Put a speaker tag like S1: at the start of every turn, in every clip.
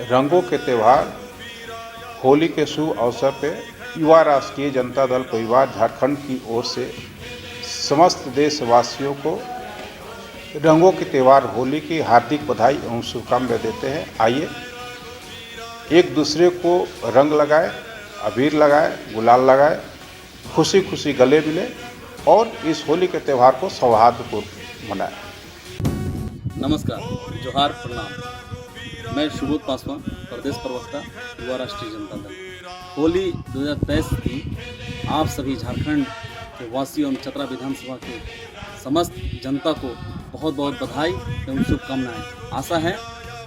S1: रंगों के त्यौहार होली के शुभ अवसर पर युवा राष्ट्रीय जनता दल परिवार झारखंड की ओर से समस्त देशवासियों को रंगों के त्यौहार होली की हार्दिक बधाई एवं शुभकामनाएं देते हैं। आइए एक दूसरे को रंग लगाए, अबीर लगाए, गुलाल लगाए, खुशी खुशी गले मिले और इस होली के त्यौहार को सौहार्दपूर्ण मनाएं।
S2: नमस्कार, जोहार, प्रणाम। मैं सुबोध पासवान, प्रदेश प्रवक्ता, युवा राष्ट्रीय जनता दल। होली 2023 की आप सभी झारखंड के वासियों एवं चतरा विधानसभा के समस्त जनता को बहुत बहुत बधाई एवं शुभकामनाएं। आशा है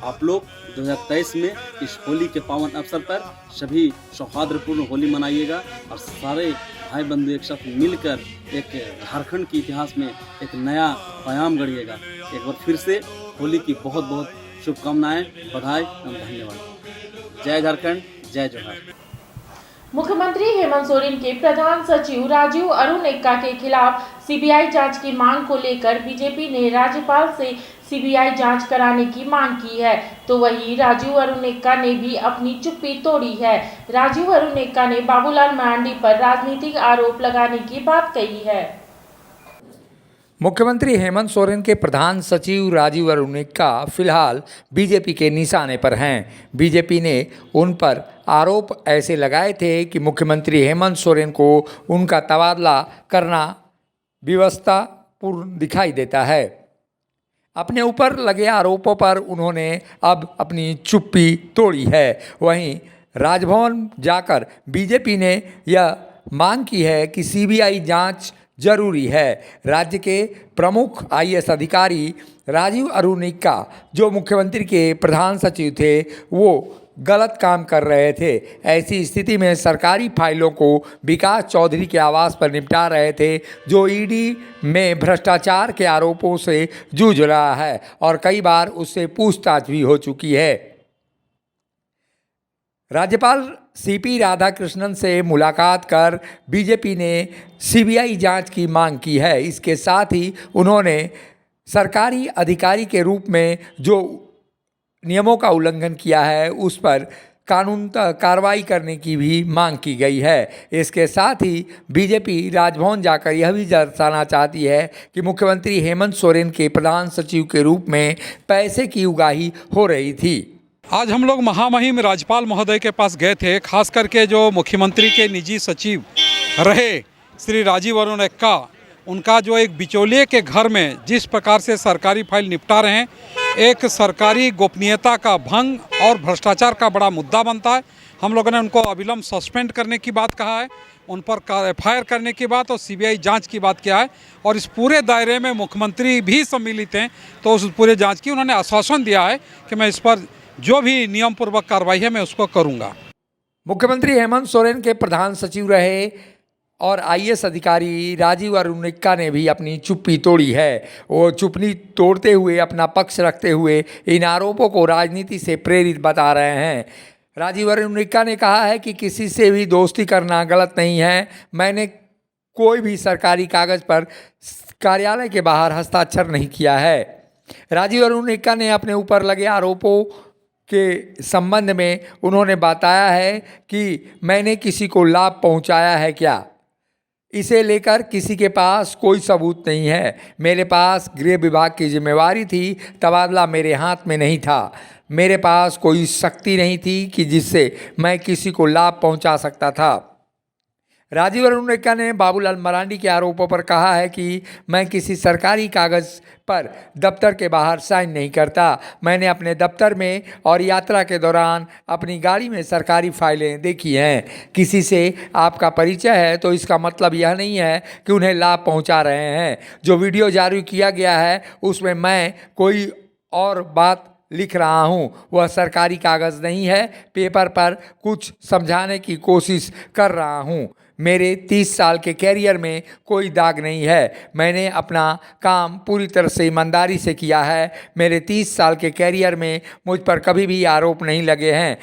S2: आप लोग 2023 में इस होली के पावन अवसर पर सभी सौहार्दपूर्ण होली मनाइएगा और सारे भाई बंधु एक साथ मिलकर एक झारखंड के इतिहास में एक नया पयाम गढ़िएगा। एक बार फिर से होली की बहुत बहुत शुभकामनाएं, बधाई एवं धन्यवाद। जय झारखंड, जय जोहार।
S3: मुख्यमंत्री हेमंत सोरेन के प्रधान सचिव राजीव अरुण एक्का के खिलाफ सीबीआई जांच की मांग को लेकर बीजेपी ने राज्यपाल से सीबीआई जांच कराने की मांग की है, तो वहीं राजीव अरुण एक्का ने भी अपनी चुप्पी तोड़ी है। राजीव अरुण एक्का ने बाबूलाल मरांडी पर राजनीतिक आरोप लगाने की बात कही है।
S4: मुख्यमंत्री हेमंत सोरेन के प्रधान सचिव राजीव अरुण एक्का फिलहाल बीजेपी के निशाने पर हैं। बीजेपी ने उन पर आरोप ऐसे लगाए थे कि मुख्यमंत्री हेमंत सोरेन को उनका तबादला करना व्यवस्थापूर्ण दिखाई देता है। अपने ऊपर लगे आरोपों पर उन्होंने अब अपनी चुप्पी तोड़ी है। वहीं राजभवन जाकर बीजेपी ने यह मांग की है कि सीबीआई जांच जरूरी है। राज्य के प्रमुख आईएएस अधिकारी राजीव अरुण एक्का, जो मुख्यमंत्री के प्रधान सचिव थे, वो गलत काम कर रहे थे। ऐसी स्थिति में सरकारी फाइलों को विकास चौधरी के आवास पर निपटा रहे थे, जो ईडी में भ्रष्टाचार के आरोपों से जूझ रहा है और कई बार उससे पूछताछ भी हो चुकी है। राज्यपाल सीपी राधाकृष्णन से मुलाकात कर बीजेपी ने सीबीआई जांच की मांग की है। इसके साथ ही उन्होंने सरकारी अधिकारी के रूप में जो नियमों का उल्लंघन किया है उस पर कानून कार्रवाई करने की भी मांग की गई है। इसके साथ ही बीजेपी राजभवन जाकर यह भी दर्शाना चाहती है कि मुख्यमंत्री हेमंत सोरेन के प्रधान सचिव के रूप में पैसे की उगाही हो रही थी।
S5: आज हम लोग महामहिम राज्यपाल महोदय के पास गए थे, खास करके जो मुख्यमंत्री के निजी सचिव रहे श्री राजीव अरुण एक्का, उनका जो एक बिचौलिए के घर में जिस प्रकार से सरकारी फाइल निपटा रहे हैं, एक सरकारी गोपनीयता का भंग और भ्रष्टाचार का बड़ा मुद्दा बनता है। हम लोगों ने उनको अविलंब सस्पेंड करने की बात कहा है, उन पर एफआईआर करने की बात और सीबीआई जांच की बात किया है और इस पूरे दायरे में मुख्यमंत्री भी सम्मिलित हैं। तो उस पूरे जांच की उन्होंने आश्वासन दिया है कि मैं इस पर जो भी नियम पूर्वक कार्रवाई है मैं उसको करूंगा।
S4: मुख्यमंत्री हेमंत सोरेन के प्रधान सचिव रहे और आईएएस अधिकारी राजीव अरुण एक्का ने भी अपनी चुप्पी तोड़ी है। वो चुप्पी तोड़ते हुए अपना पक्ष रखते हुए इन आरोपों को राजनीति से प्रेरित बता रहे हैं। राजीव अरुण एक्का ने कहा है कि किसी से भी दोस्ती करना गलत नहीं है। मैंने कोई भी सरकारी कागज़ पर कार्यालय के बाहर हस्ताक्षर नहीं किया है। राजीव अरुण एक्का ने अपने ऊपर लगे आरोपों के संबंध में उन्होंने बताया है कि मैंने किसी को लाभ पहुंचाया है क्या, इसे लेकर किसी के पास कोई सबूत नहीं है। मेरे पास गृह विभाग की जिम्मेवारी थी, तबादला मेरे हाथ में नहीं था। मेरे पास कोई शक्ति नहीं थी कि जिससे मैं किसी को लाभ पहुंचा सकता था। राजीव अरुण एक्का ने बाबूलाल मरांडी के आरोपों पर कहा है कि मैं किसी सरकारी कागज़ पर दफ्तर के बाहर साइन नहीं करता। मैंने अपने दफ्तर में और यात्रा के दौरान अपनी गाड़ी में सरकारी फाइलें देखी हैं। किसी से आपका परिचय है तो इसका मतलब यह नहीं है कि उन्हें लाभ पहुंचा रहे हैं। जो वीडियो जारी किया गया है उसमें मैं कोई और बात लिख रहा हूँ, वह सरकारी कागज़ नहीं है। पेपर पर कुछ समझाने की कोशिश कर रहा हूँ। मेरे 30 साल के कैरियर में कोई दाग नहीं है। मैंने अपना काम पूरी तरह से ईमानदारी से किया है। मेरे 30 साल के कैरियर में मुझ पर कभी भी आरोप नहीं लगे हैं।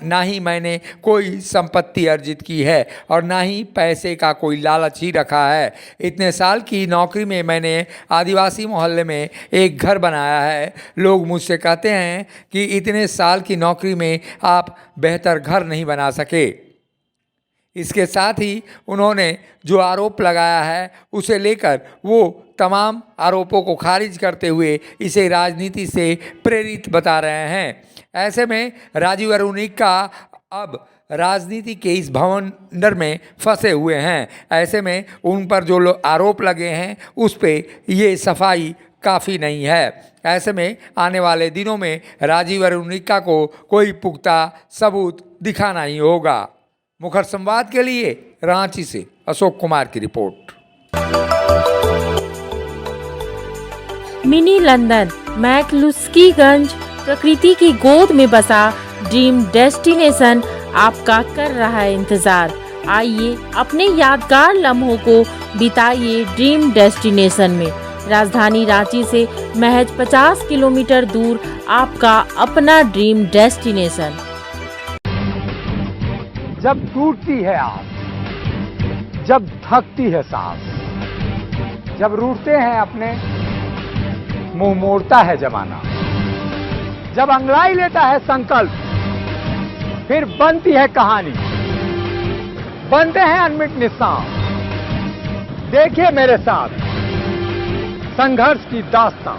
S4: ना ही मैंने कोई संपत्ति अर्जित की है और ना ही पैसे का कोई लालच ही रखा है। इतने साल की नौकरी में मैंने आदिवासी मोहल्ले में एक घर बनाया है। लोग मुझसे कहते हैं कि इतने साल की नौकरी में आप बेहतर घर नहीं बना सके। इसके साथ ही उन्होंने जो आरोप लगाया है उसे लेकर वो तमाम आरोपों को खारिज करते हुए इसे राजनीति से प्रेरित बता रहे हैं। ऐसे में राजीव अरुण एक्का अब राजनीति के इस भंवर में फंसे हुए हैं। ऐसे में उन पर जो आरोप लगे हैं उस पे ये सफाई काफ़ी नहीं है। ऐसे में आने वाले दिनों में राजीव अरुण एक्का को कोई पुख्ता सबूत दिखाना ही होगा। मुखर संवाद के लिए रांची से अशोक कुमार की रिपोर्ट।
S3: मिनी लंदन मैक्लुस्कीगंज प्रकृति की गोद में बसा ड्रीम डेस्टिनेशन आपका कर रहा है इंतजार। आइए अपने यादगार लम्हों को बिताइए ड्रीम डेस्टिनेशन में। राजधानी रांची से महज 50 किलोमीटर दूर आपका अपना ड्रीम डेस्टिनेशन।
S4: जब टूटती है आस, जब थकती है सांस, जब रूठते हैं अपने, मुंह मोड़ता है जमाना, जब अंगड़ाई लेता है संकल्प, फिर बनती है कहानी, बनते हैं अनमिट निशान। देखिए मेरे साथ संघर्ष की दास्तां।